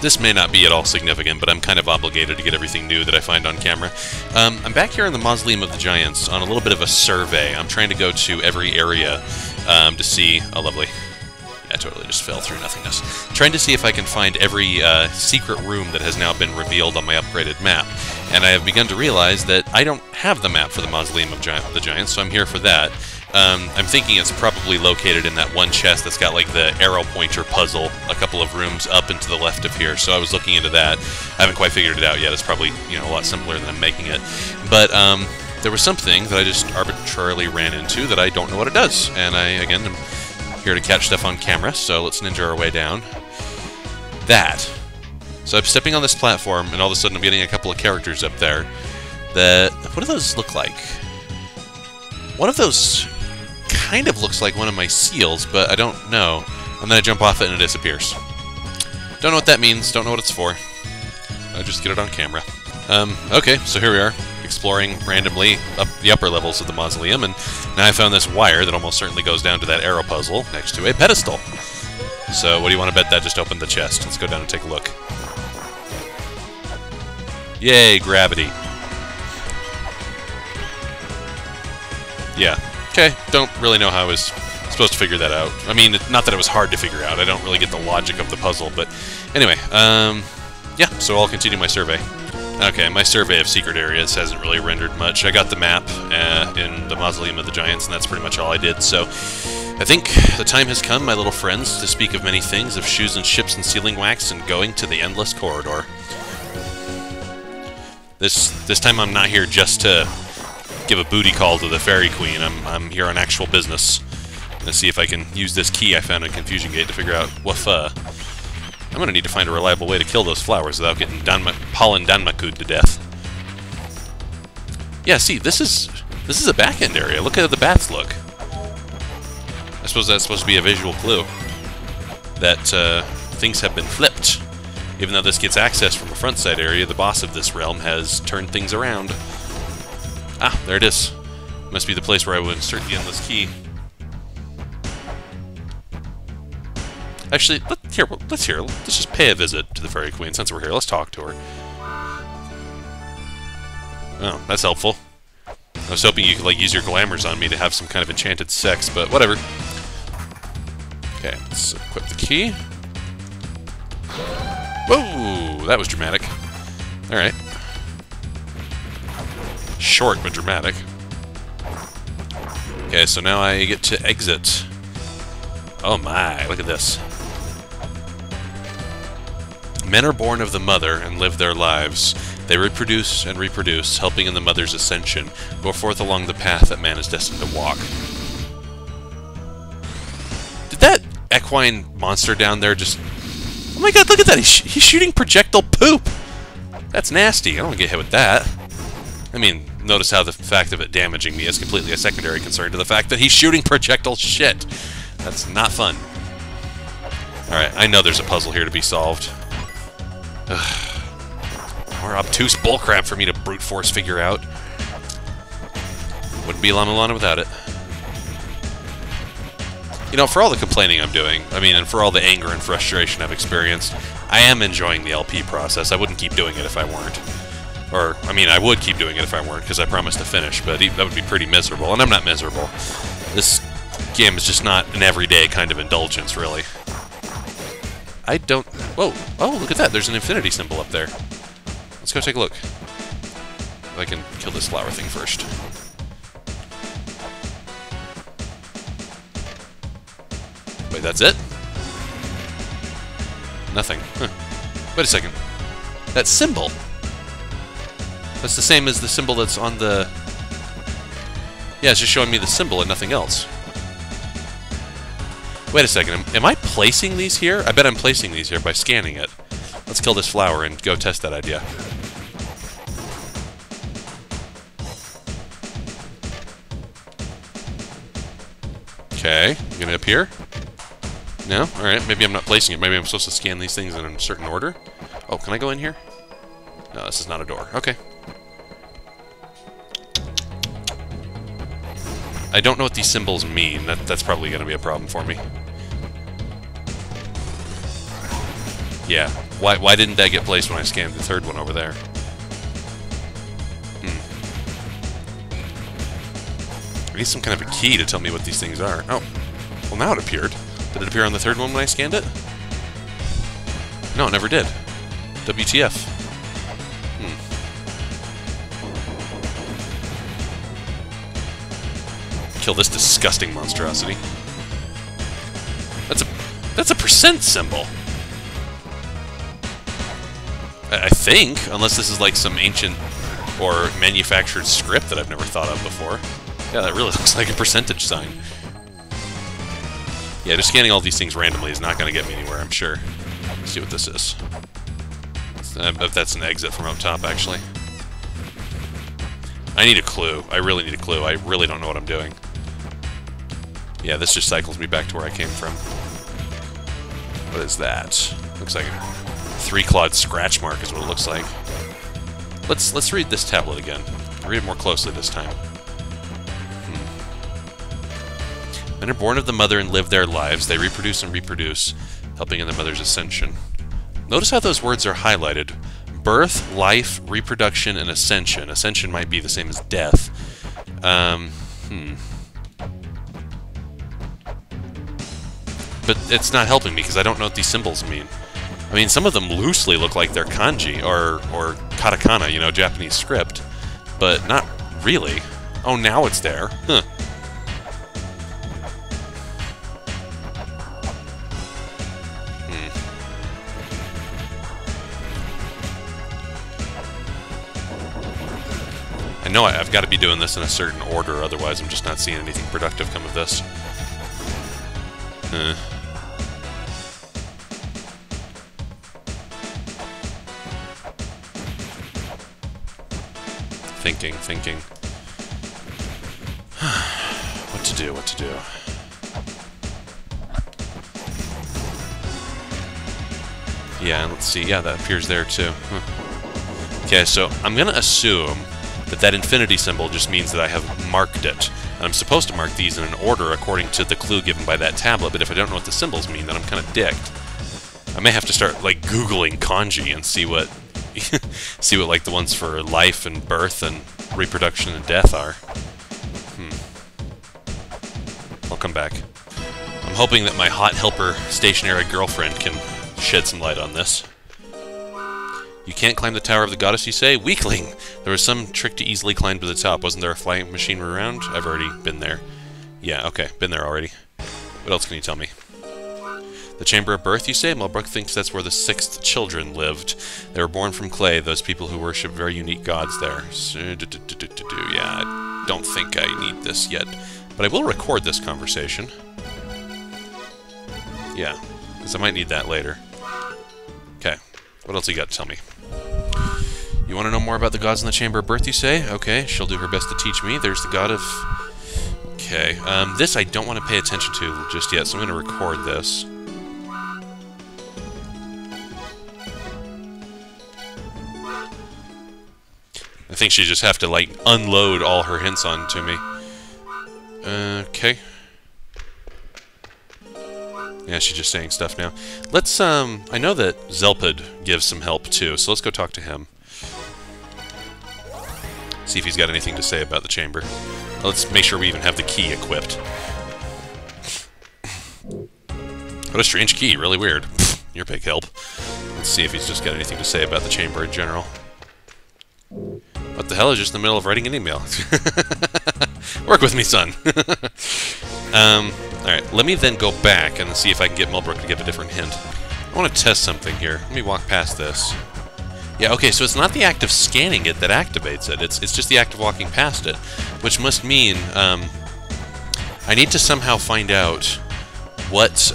This may not be at all significant, but I'm kind of obligated to get everything new that I find on camera. I'm back here in the Mausoleum of the Giants on a little bit of a survey. I'm trying to go to every area to see... Oh, lovely. Yeah, I totally just fell through nothingness. Trying to see if I can find every secret room that has now been revealed on my upgraded map. And I have begun to realize that I don't have the map for the Mausoleum of the Giants, so I'm here for that. I'm thinking it's probably located in that one chest that's got like the arrow pointer puzzle, a couple of rooms up and to the left of here, so I was looking into that. I haven't quite figured it out yet. It's probably, you know, a lot simpler than I'm making it. But there was something that I just arbitrarily ran into that I don't know what it does. And I, again, am here to catch stuff on camera, so let's ninja our way down. That. So I'm stepping on this platform, and all of a sudden I'm getting a couple of characters up there that... What do those look like? One of those kind of looks like one of my seals, but I don't know. And then I jump off it and it disappears. Don't know what that means, don't know what it's for. I'll just get it on camera. Okay, so here we are, exploring randomly up the upper levels of the mausoleum, and now I found this wire that almost certainly goes down to that arrow puzzle next to a pedestal. So what do you want to bet that just opened the chest? Let's go down and take a look. Yay, gravity. Yeah. Okay, don't really know how I was supposed to figure that out. I mean, not that it was hard to figure out. I don't really get the logic of the puzzle, but anyway, yeah, so I'll continue my survey. Okay, my survey of secret areas hasn't really rendered much. I got the map in the Mausoleum of the Giants, and that's pretty much all I did, so I think the time has come, my little friends, to speak of many things, of shoes and ships and sealing wax and going to the endless corridor. This time I'm not here just to give a booty call to the Fairy Queen. I'm here on actual business. Let's see if I can use this key I found in Confusion Gate to figure out what I'm gonna need to find a reliable way to kill those flowers without getting pollen Danmakud to death. Yeah, see, this is a back-end area. Look at how the bats look. I suppose that's supposed to be a visual clue that things have been flipped. Even though this gets access from a front side area, the boss of this realm has turned things around. Ah, there it is. Must be the place where I would insert the endless key. Actually, let's just pay a visit to the Fairy Queen since we're here. Let's talk to her. Oh, that's helpful. I was hoping you could like use your glamours on me to have some kind of enchanted sex, but whatever. Okay, let's equip the key. Whoa, that was dramatic. All right. Short, but dramatic. Okay, so now I get to exit. Oh my, look at this. Men are born of the mother and live their lives. They reproduce and reproduce, helping in the mother's ascension. Go forth along the path that man is destined to walk. Did that equine monster down there just... Oh my god, look at that! He's shooting projectile poop! That's nasty. I don't want to get hit with that. I mean, notice how the fact of it damaging me is completely a secondary concern to the fact that he's shooting projectile shit. That's not fun. Alright, I know there's a puzzle here to be solved. Ugh. More obtuse bullcrap for me to brute force figure out. Wouldn't be La-Mulana without it. You know, for all the complaining I'm doing, I mean, and for all the anger and frustration I've experienced, I am enjoying the LP process. I wouldn't keep doing it if I weren't. Or, I mean, I would keep doing it if I weren't, because I promised to finish, but that would be pretty miserable, and I'm not miserable. This game is just not an everyday kind of indulgence, really. I don't... Whoa! Oh, look at that! There's an infinity symbol up there. Let's go take a look. If I can kill this flower thing first. Wait, that's it? Nothing. Huh. Wait a second. That symbol... That's the same as the symbol that's on the... Yeah, it's just showing me the symbol and nothing else. Wait a second, am I placing these here? I bet I'm placing these here by scanning it. Let's kill this flower and go test that idea. Okay, gonna appear? No? Alright, maybe I'm not placing it. Maybe I'm supposed to scan these things in a certain order. Oh, can I go in here? No, this is not a door. Okay. I don't know what these symbols mean. That's probably going to be a problem for me. Yeah. Why didn't that get placed when I scanned the third one over there? I need some kind of a key to tell me what these things are. Oh. Well, now it appeared. Did it appear on the third one when I scanned it? No, it never did. WTF. Kill this disgusting monstrosity. That's a percent symbol. I think, unless this is like some ancient or manufactured script that I've never thought of before. Yeah, that really looks like a percentage sign. Yeah, just scanning all these things randomly is not going to get me anywhere, I'm sure. Let's see what this is. If that's an exit from up top, actually. I need a clue. I really need a clue. I really don't know what I'm doing. Yeah, this just cycles me back to where I came from. What is that? Looks like a 3-clawed scratch mark is what it looks like. Let's read this tablet again. Read it more closely this time. Men are born of the mother and live their lives. They reproduce and reproduce, helping in the mother's ascension. Notice how those words are highlighted. Birth, life, reproduction, and ascension. Ascension might be the same as death. But it's not helping me because I don't know what these symbols mean. I mean, some of them loosely look like they're kanji or katakana, you know, Japanese script, but not really. Oh, now it's there. Huh. I know I've got to be doing this in a certain order, otherwise I'm just not seeing anything productive come of this. Thinking. What to do? Yeah, let's see. Yeah, that appears there too. Okay, so I'm going to assume that infinity symbol just means that I have marked it. And I'm supposed to mark these in an order according to the clue given by that tablet, but if I don't know what the symbols mean, then I'm kind of dicked. I may have to start, like, Googling kanji and see what like, the ones for life and birth and reproduction and death are. I'll come back. I'm hoping that my hot helper stationary girlfriend can shed some light on this. You can't climb the Tower of the Goddess, you say? Weakling! There was some trick to easily climb to the top. Wasn't there a flying machine around? I've already been there. Yeah, okay. Been there already. What else can you tell me? The Chamber of Birth, you say? Mulbrook thinks that's where the 6th children lived. They were born from clay, those people who worship very unique gods there. Yeah, I don't think I need this yet. But I will record this conversation. Yeah, because I might need that later. Okay, what else you got to tell me? You want to know more about the gods in the Chamber of Birth, you say? Okay, she'll do her best to teach me. There's the god of... Okay, this I don't want to pay attention to just yet, so I'm going to record this. I think she just have to, like, unload all her hints onto me. Okay. Yeah, she's just saying stuff now. Let's, I know that Zelpid gives some help, too, so let's go talk to him. See if he's got anything to say about the chamber. Let's make sure we even have the key equipped. What a strange key, really weird. You're a big help. Let's see if he's just got anything to say about the chamber in general. What the hell? Is just in the middle of writing an email. Work with me, son. Alright, let me then go back and see if I can get Mulbrook to give a different hint. I want to test something here. Let me walk past this. Yeah, okay, so it's not the act of scanning it that activates it. It's just the act of walking past it. Which must mean, I need to somehow find out what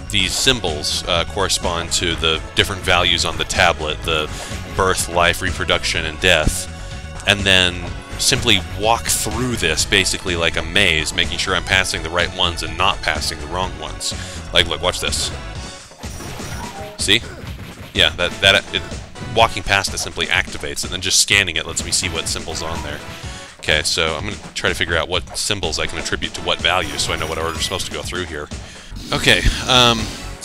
these symbols correspond to the different values on the tablet, the birth, life, reproduction, and death, and then simply walk through this basically like a maze, making sure I'm passing the right ones and not passing the wrong ones. Like, look, watch this. See? Yeah, walking past it simply activates it, and then just scanning it lets me see what symbol's on there. Okay, so I'm going to try to figure out what symbols I can attribute to what values so I know what order I'm supposed to go through here. Okay,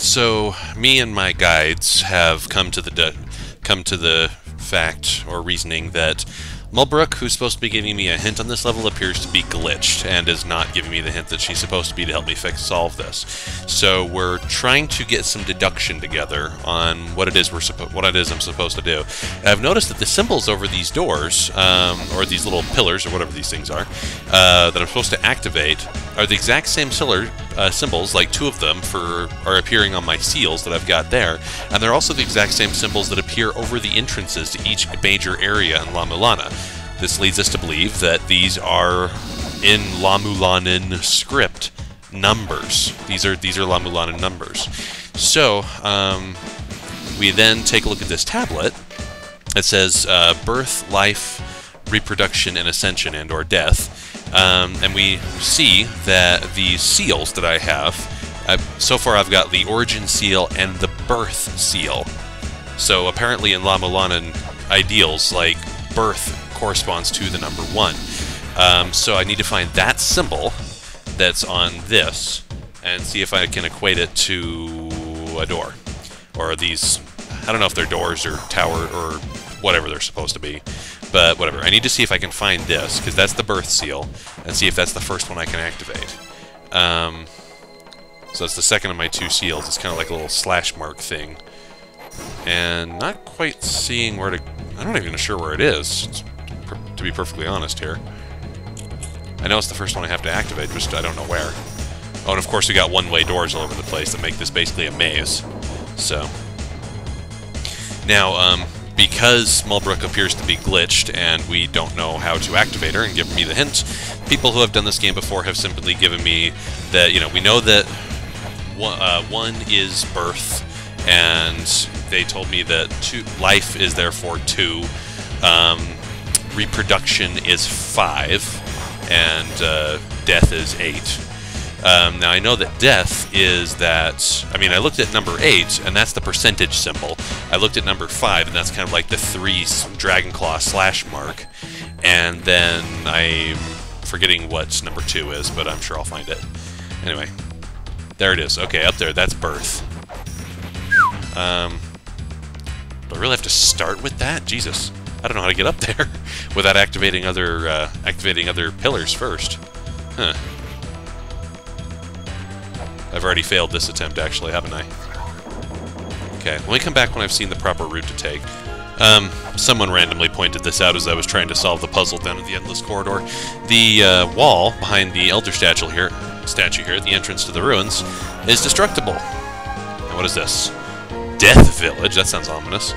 So me and my guides have come to the fact or reasoning that Mulbrook, who's supposed to be giving me a hint on this level, appears to be glitched and is not giving me the hint that she's supposed to be to help me solve this. So we're trying to get some deduction together on what it is I'm supposed to do. And I've noticed that the symbols over these doors, or these little pillars, or whatever these things are, that I'm supposed to activate, are the exact same symbols, like 2 of them are appearing on my seals that I've got there, and they're also the exact same symbols that appear over the entrances to each major area in La-Mulana. This leads us to believe that these are in La-Mulanan script numbers. These are La-Mulanan numbers. So we then take a look at this tablet. It says birth, life, reproduction, and ascension, and/or death. And we see that these seals that I have, so far I've got the origin seal and the birth seal. So apparently in La-Mulanan ideals, like, birth corresponds to the number 1. So I need to find that symbol that's on this and see if I can equate it to a door. Or these, I don't know if they're doors or tower or whatever they're supposed to be. But whatever, I need to see if I can find this, because that's the birth seal, and see if that's the first one I can activate. So it's the second of my 2 seals. It's kind of like a little slash mark thing. And not quite seeing where to... I'm not even sure where it is, to be perfectly honest here. I know it's the first one I have to activate, just I don't know where. Oh, and of course we got one-way doors all over the place that make this basically a maze. So... Now, because Mulbrook appears to be glitched and we don't know how to activate her and give me the hint, people who have done this game before have simply given me that, we know that 1 is birth, and they told me that life is therefore 2, reproduction is 5, and death is 8. Now, I know that death is that... I mean, I looked at number 8, and that's the percentage symbol. I looked at number 5, and that's kind of like the 3 dragon claw slash mark. And then I'm forgetting what number 2 is, but I'm sure I'll find it. Anyway, there it is. Okay, up there, that's birth. Do I really have to start with that? Jesus, I don't know how to get up there without activating other pillars first. Huh. I've already failed this attempt, actually, haven't I? Okay, let me come back when I've seen the proper route to take. Someone randomly pointed this out as I was trying to solve the puzzle down at the Endless Corridor. The wall behind the Elder statue here at the entrance to the ruins is destructible. And what is this? Death Village? That sounds ominous.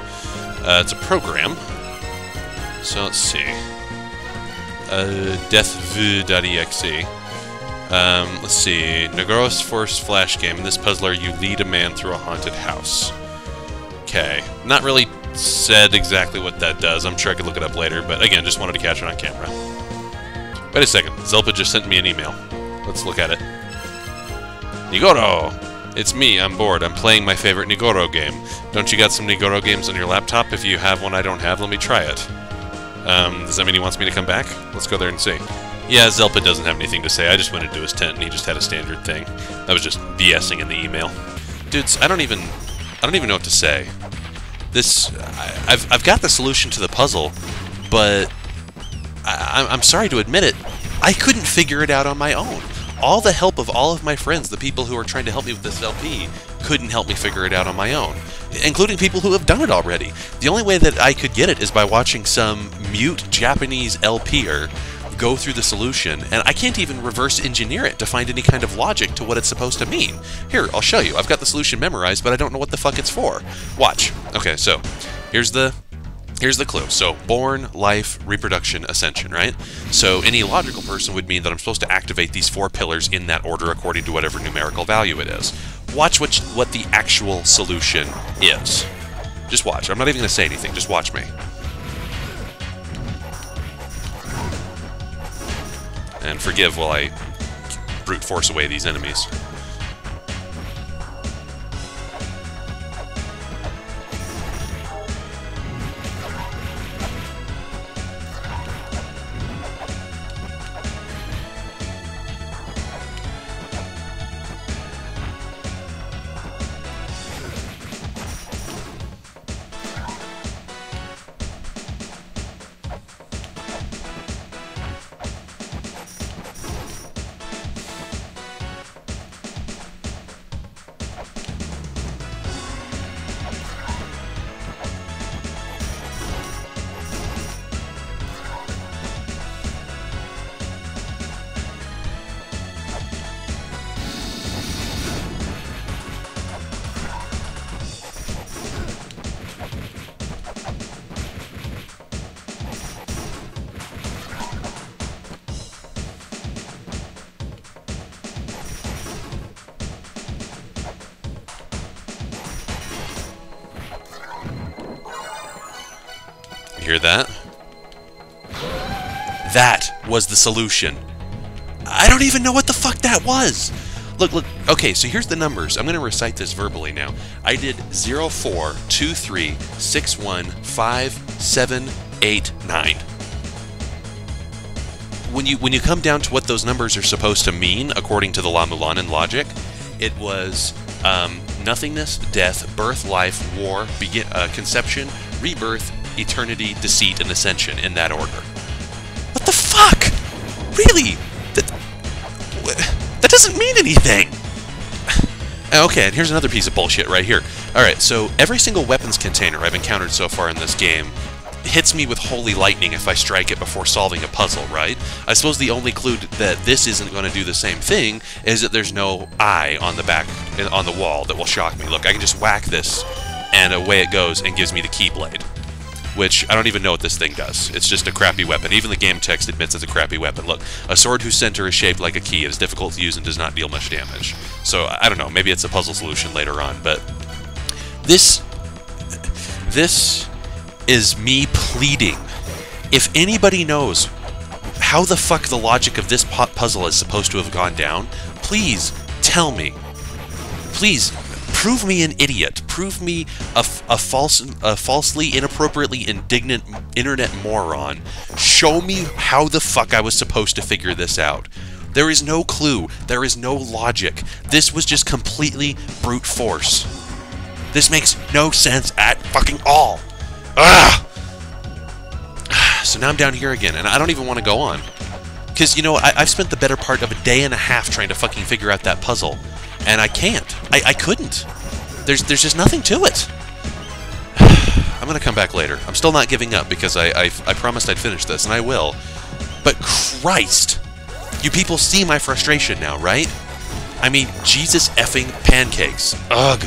It's a program. So let's see. deathv.exe. Let's see. Nagoros Force Flash Game. In this puzzler, you lead a man through a haunted house. Okay. Not really said exactly what that does. I'm sure I could look it up later, but again, just wanted to catch it on camera. Wait a second. Zelpa just sent me an email. Let's look at it. Nigoro! It's me. I'm bored. I'm playing my favorite Nigoro game. Don't you got some Nigoro games on your laptop? If you have one I don't have, let me try it. Does that mean he wants me to come back? Let's go there and see. Yeah, Zelpa doesn't have anything to say. I just went into his tent and he just had a standard thing. That was just BSing in the email. Dudes, I don't even know what to say. I've got the solution to the puzzle, but I'm sorry to admit it, I couldn't figure it out on my own. All the help of all of my friends, the people who are trying to help me with this LP, couldn't help me figure it out on my own, including people who have done it already. The only way that I could get it is by watching some mute Japanese LPer go through the solution, and I can't even reverse engineer it to find any kind of logic to what it's supposed to mean. Here, I'll show you. I've got the solution memorized, but I don't know what the fuck it's for. Watch. Okay, so here's the clue. So born, life, reproduction, ascension, right? So any logical person would mean that I'm supposed to activate these 4 pillars in that order according to whatever numerical value it is. Watch what the actual solution is. Just watch. I'm not even going to say anything. Just watch me. And forgive while I brute force away these enemies. Hear that? That was the solution. I don't even know what the fuck that was. Look, look. Okay, so here's the numbers. I'm going to recite this verbally now. I did 0, 4, 2, 3, 6, 1, 5, 7, 8, 9. When you come down to what those numbers are supposed to mean, according to the La-Mulana logic, it was nothingness, death, birth, life, war, conception, rebirth, eternity, deceit, and ascension, in that order. What the fuck? Really? That doesn't mean anything! Okay, and here's another piece of bullshit right here. Alright, so every single weapons container I've encountered so far in this game hits me with holy lightning if I strike it before solving a puzzle, right? I suppose the only clue that this isn't going to do the same thing is that there's no eye on the back, on the wall that will shock me. Look, I can just whack this, and away it goes and gives me the Keyblade. Which, I don't even know what this thing does. It's just a crappy weapon. Even the game text admits it's a crappy weapon. Look, a sword whose center is shaped like a key. It is difficult to use and does not deal much damage. So, I don't know, maybe it's a puzzle solution later on, but this is me pleading. If anybody knows how the fuck the logic of this puzzle is supposed to have gone down, please tell me. Please, prove me an idiot. Prove me a falsely, inappropriately indignant internet moron. Show me how the fuck I was supposed to figure this out. There is no clue. There is no logic. This was just completely brute force. This makes no sense at fucking all. Ugh! So now I'm down here again, and I don't even want to go on. Because, you know, I've spent the better part of a day and a half trying to fucking figure out that puzzle. And I can't. I couldn't. There's just nothing to it. I'm going to come back later. I'm still not giving up, because I promised I'd finish this, and I will. But Christ! You people see my frustration now, right? I mean, Jesus effing pancakes. Ugh.